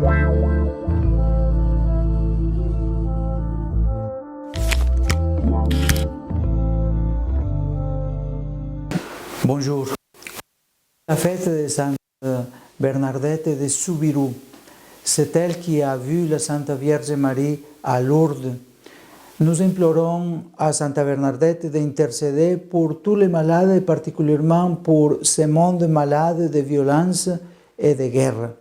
Bonjour. La fête de Sainte Bernadette de Soubirous, c'est elle qui a vu la Sainte Vierge Marie à Lourdes. Nous implorons à Sainte Bernadette d'intercéder pour tous les malades et particulièrement pour ce monde malade de violence et de guerre.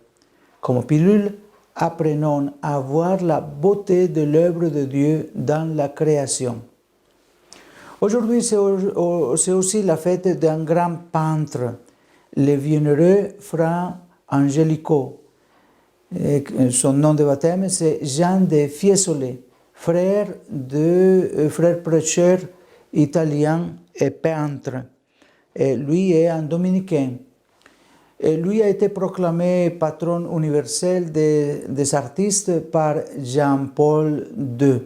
Comme pilule, apprenons à voir la beauté de l'œuvre de Dieu dans la création. Aujourd'hui, c'est aussi la fête d'un grand peintre, le bienheureux frère Angelico. Son nom de baptême, c'est Jean de Fiesole, frère prêcheur italien et peintre. Et lui est un dominicain. Et lui a été proclamé patron universel des artistes par Jean-Paul II.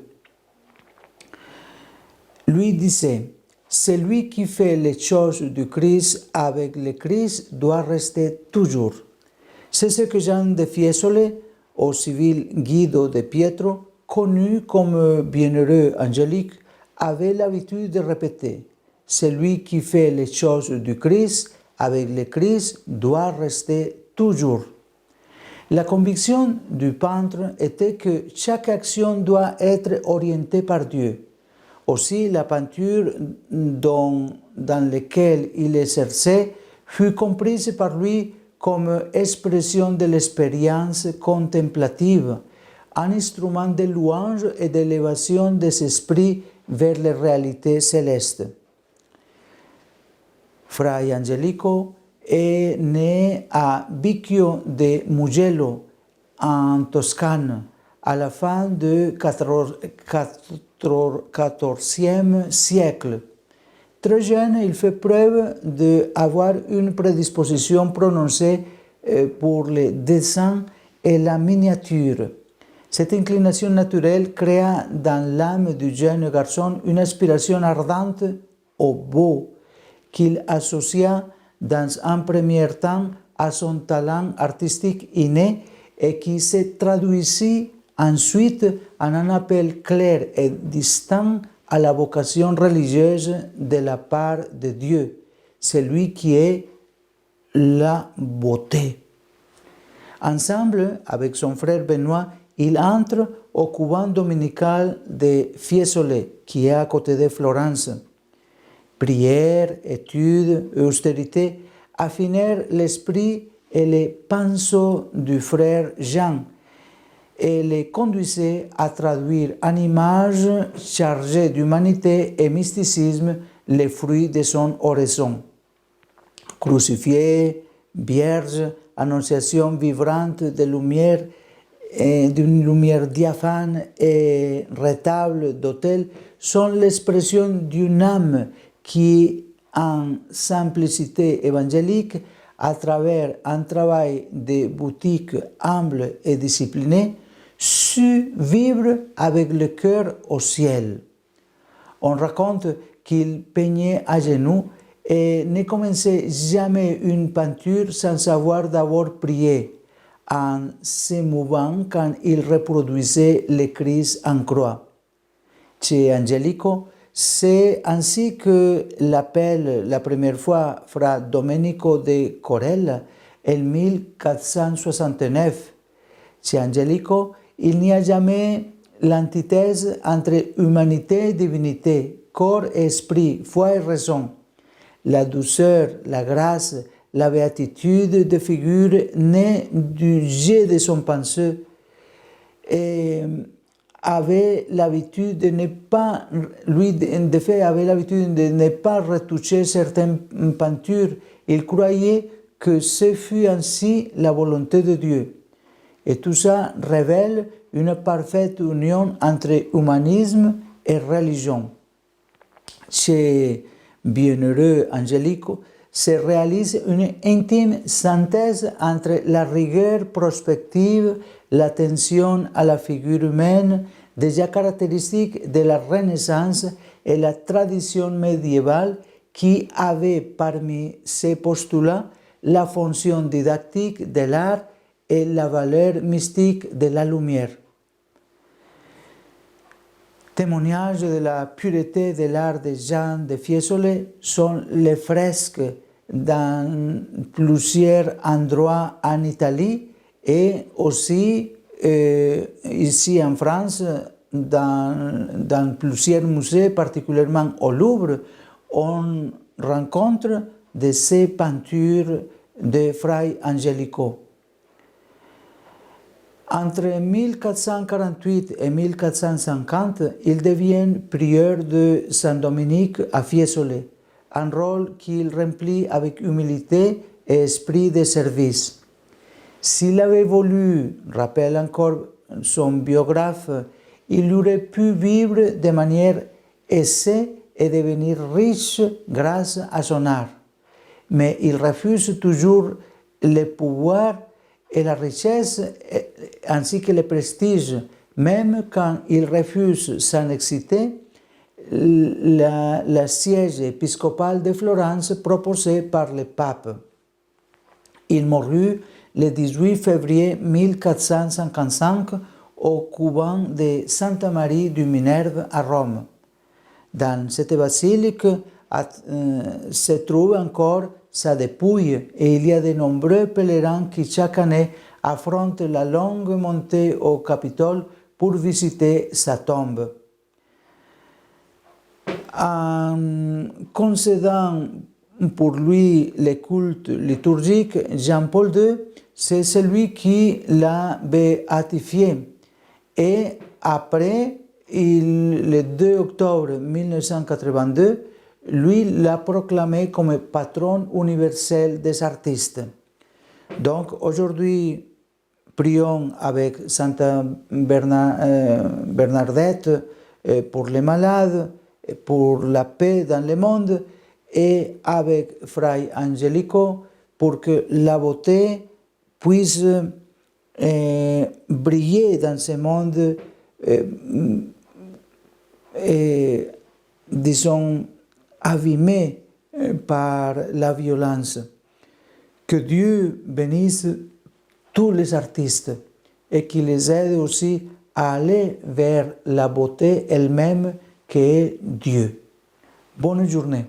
Lui disait, « Celui qui fait les choses du Christ avec le Christ doit rester toujours. » C'est ce que Jean de Fiesole, au civil Guido de Pietro, connu comme bienheureux angélique, avait l'habitude de répéter. « Celui qui fait les choses du Christ avec le Christ doit rester toujours. » La conviction du peintre était que chaque action doit être orientée par Dieu. Aussi, la peinture dans laquelle il exerçait fut comprise par lui comme expression de l'expérience contemplative, un instrument de louange et d'élévation des esprits vers les réalités célestes. Fray Angelico est né à Vicchio de Mugello, en Toscane, à la fin du XIVe siècle. Très jeune, il fait preuve d'avoir une prédisposition prononcée pour le dessin et la miniature. Cette inclination naturelle créa dans l'âme du jeune garçon une aspiration ardente au beau qu'il associa dans un premier temps à son talent artistique inné et qui se traduisit ensuite en un appel clair et distinct à la vocation religieuse de la part de Dieu, celui qui est la beauté. Ensemble, avec son frère Benoît, il entre au couvent dominical de Fiesole, qui est à côté de Florence. Prière, études et austérité affinèrent l'esprit et les pinceaux du frère Jean et les conduisaient à traduire en images chargées d'humanité et mysticisme les fruits de son oraison. Crucifié, vierge, annonciation vibrante de lumière, d'une lumière diaphane et retable d'autel sont l'expression d'une âme qui, en simplicité évangélique, à travers un travail de boutique humble et discipliné, sut vivre avec le cœur au ciel. On raconte qu'il peignait à genoux et ne commençait jamais une peinture sans avoir d'abord prié, en s'émouvant quand il reproduisait le Christ en croix. Chez Angelico, c'est ainsi que l'appelle la première fois Fra Domenico de Corella en 1469. Chez Angelico, il n'y a jamais l'antithèse entre humanité et divinité, corps et esprit, foi et raison. La douceur, la grâce, la béatitude de figure née du jet de son pensée et avait l'habitude de ne pas, lui de fait avait l'habitude de ne pas retoucher certaines peintures. Il croyait que ce fut ainsi la volonté de Dieu. Et tout ça révèle une parfaite union entre humanisme et religion. Chez Bienheureux Angelico se réalise une intime synthèse entre la rigueur prospective, l'attention à la figure humaine, déjà caractéristique de la Renaissance, et la tradition médiévale qui avait parmi ses postulats la fonction didactique de l'art et la valeur mystique de la lumière. Témoignages de la pureté de l'art de Jean de Fiesole sont les fresques dans plusieurs endroits en Italie et aussi ici en France, dans plusieurs musées, particulièrement au Louvre, on rencontre de ces peintures de Fray Angelico. Entre 1448 et 1450, il devient prieur de Saint-Dominique à Fiesole, un rôle qu'il remplit avec humilité et esprit de service. S'il avait voulu, rappelle encore son biographe, il aurait pu vivre de manière aisée et devenir riche grâce à son art. Mais il refuse toujours le pouvoir et la richesse ainsi que le prestige, même quand il refuse sans exciter le siège épiscopal de Florence proposé par le pape. Il mourut le 18 février 1455 au couvent de Santa Maria du Minerve à Rome. Dans cette basilique se trouve encore sa dépouille et il y a de nombreux pèlerins qui chaque année affrontent la longue montée au Capitole pour visiter sa tombe. En concédant pour lui le culte liturgique, Jean-Paul II, c'est celui qui l'a béatifié. Et après, le 2 octobre 1982, lui l'a proclamé comme patron universel des artistes. Donc aujourd'hui, prions avec Sainte Bernadette pour les malades, pour la paix dans le monde, et avec Fray Angelico pour que la beauté puisse briller dans ce monde, disons, abîmé par la violence. Que Dieu bénisse tous les artistes et qu'il les aide aussi à aller vers la beauté elle-même qui est Dieu. Bonne journée.